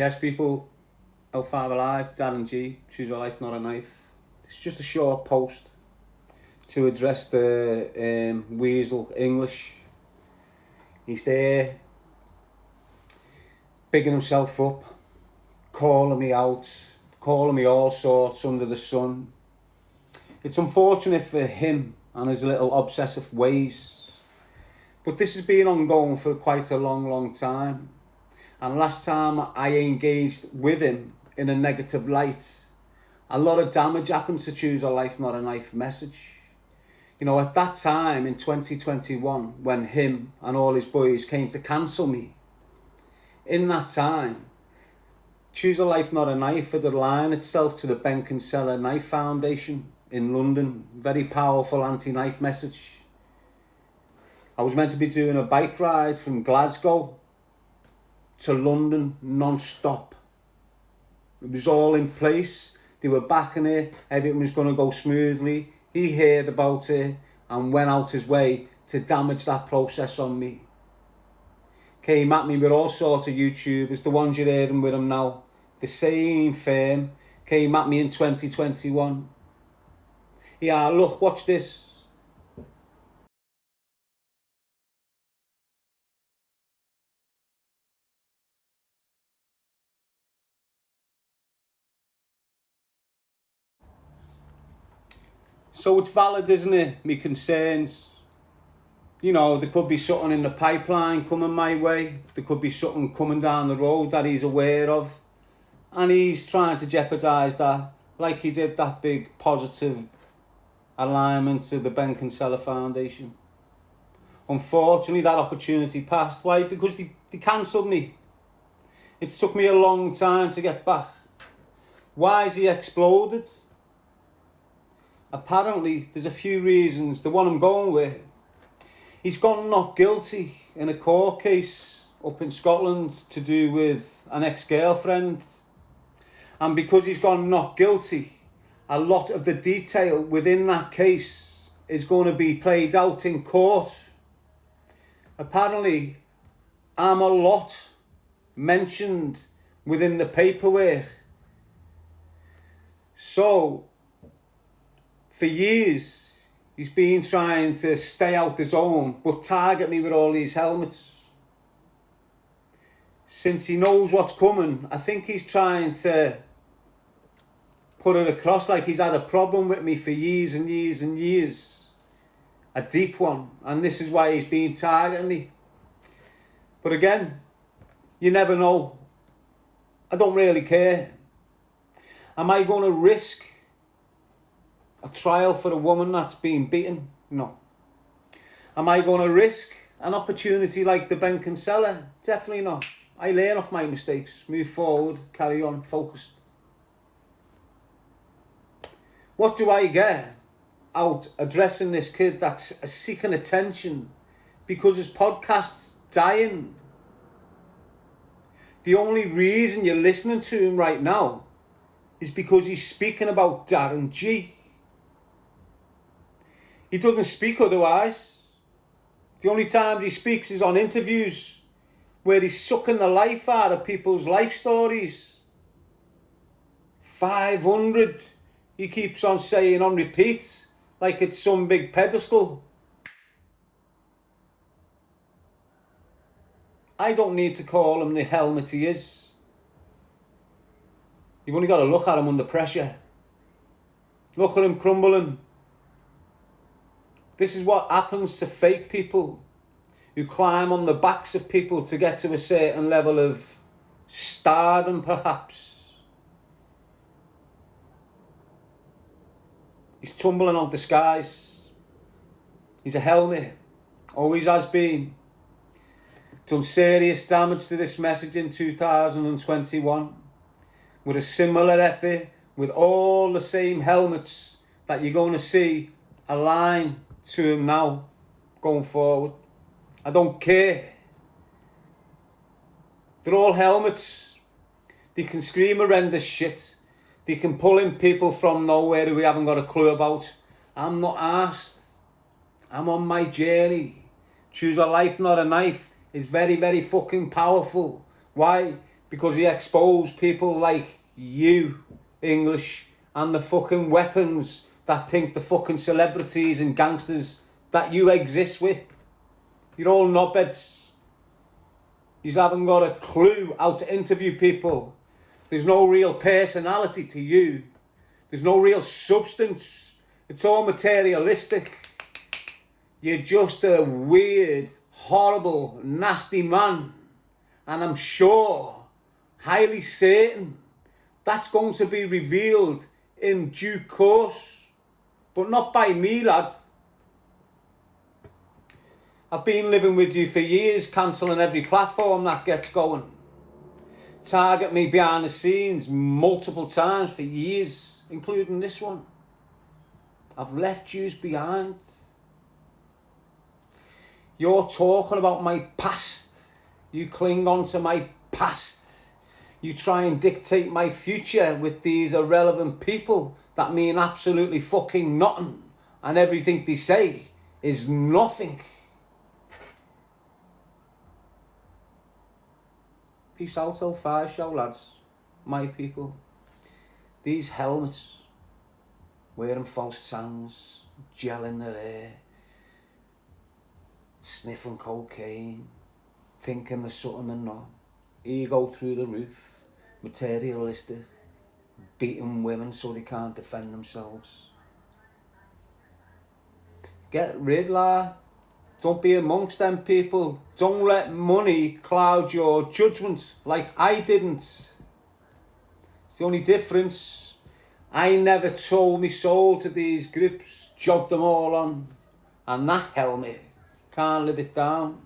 Yes, people, L5 Alive, Darren G, choose a life, not a knife. It's just a short post to address the weasel English. He's there, bigging himself up, calling me out, calling me all sorts under the sun. It's unfortunate for him and his little obsessive ways, but this has been ongoing for quite a long time. And last time I engaged with him in a negative light, a lot of damage happened to choose a life, not a knife message. You know, at that time in 2021, when him and all his boys came to cancel me, in that time, choose a life, not a knife had aligned itself to the Benk and Seller Knife Foundation in London. Very powerful anti-knife message. I was meant to be doing a bike ride from Glasgow to London non-stop. It was all in place. They were backing it. Everything was going to go smoothly. He heard about it and went out his way to damage that process on me. Came at me with all sorts of YouTubers, the ones you're hearing with him now. The same firm came at me in 2021. Yeah, look, watch this. So it's valid, isn't it? Me concerns. You know, there could be something in the pipeline coming my way. There could be something coming down the road that he's aware of. And he's trying to jeopardise that, like he did that big positive alignment to the Benk and Seller Foundation. Unfortunately, that opportunity passed. Why? Because they cancelled me. It took me a long time to get back. Why has he exploded? Apparently, there's a few reasons. The one I'm going with, he's gone not guilty in a court case up in Scotland to do with an ex-girlfriend. And because he's gone not guilty, a lot of the detail within that case is going to be played out in court. Apparently, I'm a lot mentioned within the paperwork. So, for years, he's been trying to stay out the zone, but target me with all these helmets. Since he knows what's coming, I think he's trying to put it across like he's had a problem with me for years and years and years. A deep one. And this is why he's been targeting me. But again, you never know. I don't really care. Am I going to risk a trial for a woman that's been beaten? No. Am I going to risk an opportunity like the Benk and Seller? Definitely not. I learn off my mistakes, move forward, carry on, focused. What do I get out addressing this kid that's seeking attention because his podcast's dying? The only reason you're listening to him right now is because he's speaking about Darren G. He doesn't speak otherwise. The only time he speaks is on interviews where he's sucking the life out of people's life stories. 500, he keeps on saying on repeat, like it's some big pedestal. I don't need to call him the helmet he is. You've only got to look at him under pressure. Look at him crumbling. This is what happens to fake people who climb on the backs of people to get to a certain level of stardom, perhaps. He's tumbling out the skies. He's a helmet. Always has been. Done serious damage to this message in 2021 with a similar effort, with all the same helmets that you're going to see align to him now going forward. I don't care. They're all helmets. They can scream horrendous shit. They can pull in people from nowhere who we haven't got a clue about. I'm not asked. I'm on my journey. Choose a life, not a knife is very, very fucking powerful. Why? because he exposed people like you, English, and the fucking weapons that think the fucking celebrities and gangsters that you exist with. You're all knobheads. You haven't got a clue how to interview people. There's no real personality to you. There's no real substance. It's all materialistic. You're just a weird, horrible, nasty man. And I'm sure, highly certain, that's going to be revealed in due course. But not by me, lad. I've been living with you for years, cancelling every platform that gets going. Target me behind the scenes multiple times for years, including this one. I've left yous behind. You're talking about my past. You cling on to my past. You try and dictate my future with these irrelevant people that mean absolutely fucking nothing. And everything they say is nothing. Peace out till 5 show, lads. My people. These helmets, wearing false tangs, gel in their hair, sniffing cocaine, thinking they're something they're not, ego through the roof, materialistic, beating women so they can't defend themselves. Get rid, lad. Don't be amongst them people. Don't let money cloud your judgment like I didn't. It's the only difference. I never sold my soul to these groups, jogged them all on, and that helmet can't live it down.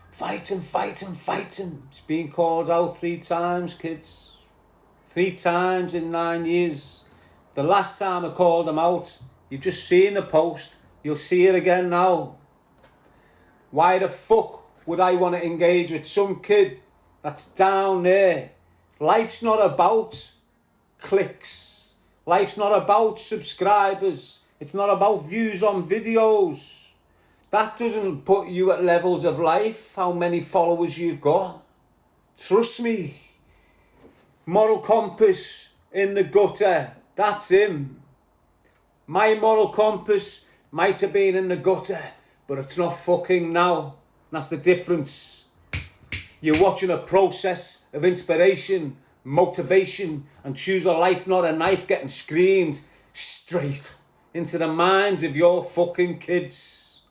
Fighting, fighting, fighting. It's been called out 3 times, kids. 3 times in 9 years. The last time I called them out, you've just seen the post. You'll see it again now. Why the fuck would I want to engage with some kid that's down there? Life's not about clicks. Life's not about subscribers. It's not about views on videos. That doesn't put you at levels of life, how many followers you've got. Trust me. Moral compass in the gutter. That's him. My moral compass might have been in the gutter, but it's not fucking now. That's the difference. You're watching a process of inspiration, motivation, and choose a life, not a knife, getting screamed straight into the minds of your fucking kids.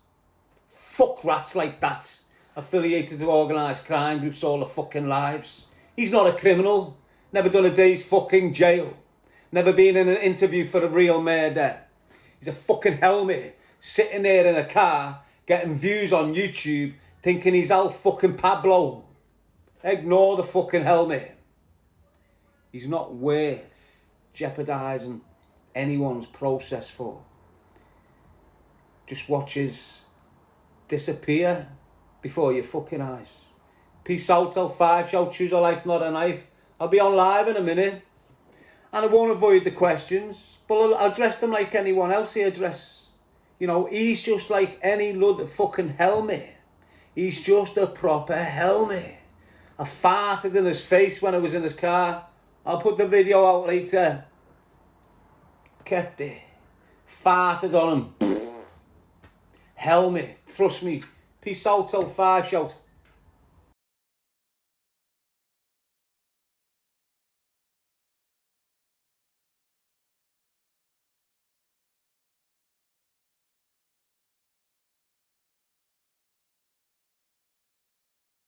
Fuck rats like that, affiliated to organised crime groups all their fucking lives. He's not a criminal, never done a day's fucking jail, never been in an interview for a real murder. He's a fucking helmet, sitting there in a car, getting views on YouTube, thinking he's Al fucking Pablo. Ignore the fucking helmet. He's not worth jeopardising anyone's process for. Just watch his disappear before your fucking eyes. Peace out till 5 show, choose a life, not a knife. I'll be on live in a minute. And I won't avoid the questions, but I'll address them like anyone else here address. You know, he's just like any other fucking helmet. He's just a proper helmet. I farted in his face when I was in his car. I'll put the video out later. Kept it. Farted on him. Helmet. Trust me. Peace out till 5 shout.